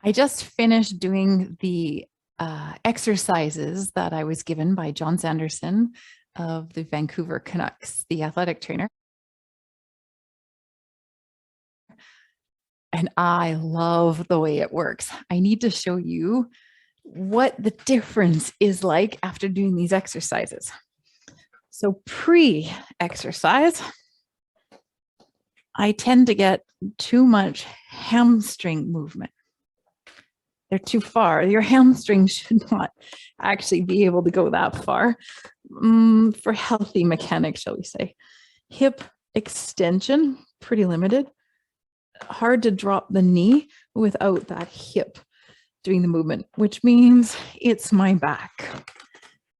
I just finished doing the exercises that I was given by John Sanderson of the Vancouver Canucks, the athletic trainer. And I love the way it works. I need to show you what the difference is like after doing these exercises. So pre-exercise, I tend to get too much hamstring movement. They're too far. Your hamstring should not actually be able to go that far for healthy mechanics, shall we say. Hip extension, pretty limited. Hard to drop the knee without that hip doing the movement, which means it's my back.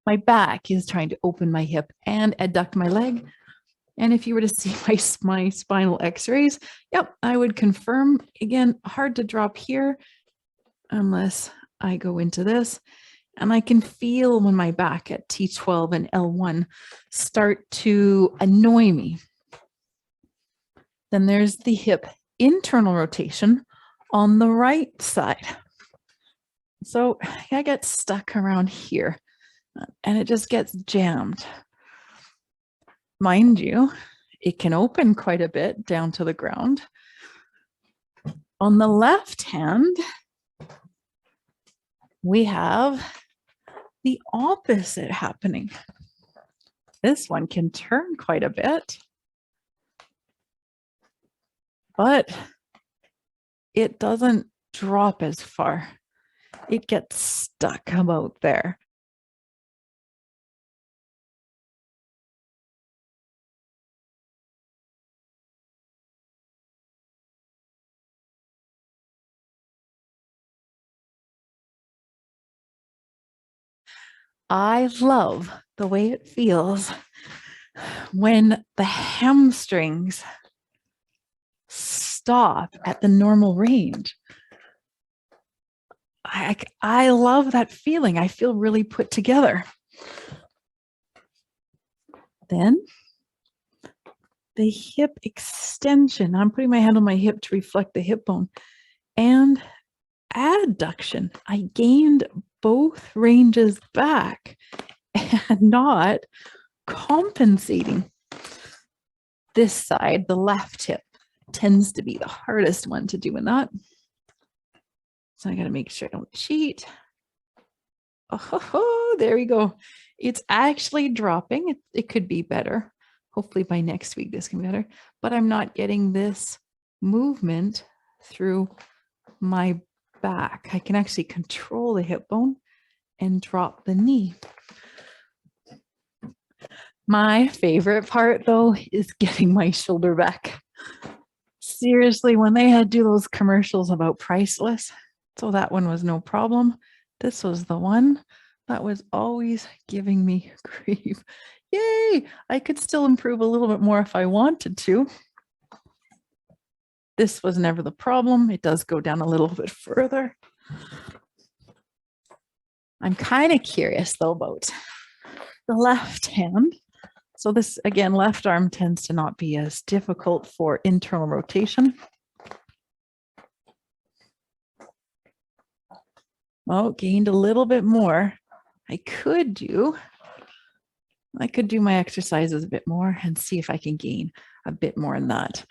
My back is trying to open my hip and adduct my leg. And if you were to see my spinal x-rays, yep, I would confirm. Again, hard to drop here unless I go into this. And I can feel when my back at T12 and L1 start to annoy me. Then there's the hip internal rotation on the right side. So I get stuck around here and it just gets jammed. Mind you, it can open quite a bit down to the ground. On the left hand, we have the opposite happening. This one can turn quite a bit, but it doesn't drop as far. It gets stuck about there. I love the way it feels when the hamstrings stop at the normal range. I love that feeling. I feel really put together. Then the hip extension. I'm putting my hand on my hip to reflect the hip bone. And adduction. I gained both ranges back and not compensating. This side, the left hip, tends to be the hardest one to do in that. So I got to make sure I don't cheat. Oh, there we go. It's actually dropping. It could be better. Hopefully by next week this can be better. But I'm not getting this movement through my back. I can actually control the hip bone and drop the knee. My favorite part though is getting my shoulder back. Seriously, when they had to do those commercials about priceless, so that one was no problem. This was the one that was always giving me grief. Yay! I could still improve a little bit more if I wanted to. This was never the problem. It does go down a little bit further. I'm kind of curious though about the left hand. So this, again, left arm tends to not be as difficult for internal rotation. Oh, gained a little bit more. I could do my exercises a bit more and see if I can gain a bit more in that.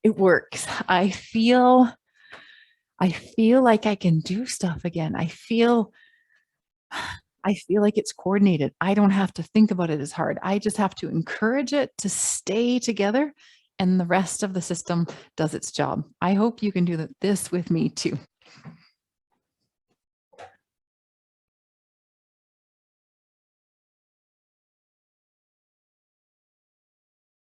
It works. I feel like I can do stuff again. I feel like it's coordinated. I don't have to think about it as hard. I just have to encourage it to stay together and the rest of the system does its job. I hope you can do this with me too.